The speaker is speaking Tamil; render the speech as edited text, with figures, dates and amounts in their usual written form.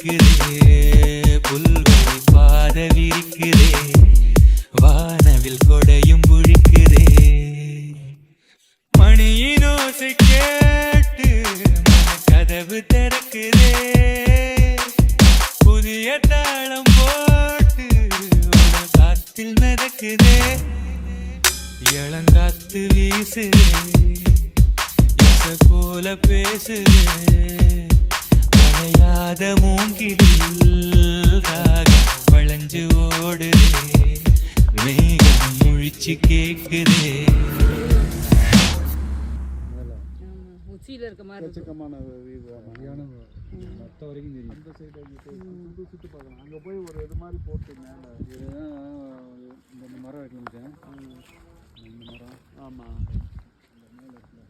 துடிக்குதே, புல்வெளி பாத விரிக்குதே, வானவில் கொடையும் புழிக்குதே. மணியின் ஓசை கேட்டு கதவு திறக்குதே, புதிய தாளம் போட்டு காத்தில் மிதக்குதே. இளங்காத்து வீசுதே, இசை போல பேசுதே, வளையாத மூங்கிலில் ராகம் வளைஞ்சு ஓடுதே, மேகம் முழிச்சு கேக்குதே. உச்சியில் இருக்க மாதிரி எக்கச்சக்கமான மற்ற வரைக்கும் தெரியும். அந்த சைடு சுற்றி பார்க்கலாம். அங்கே போய் ஒரு இது மாதிரி போட்டு மேலே இதுதான் இந்த மரம் வைக்கணும். இந்த மரம் ஆமாம். இந்த மேலே இருக்குல்ல.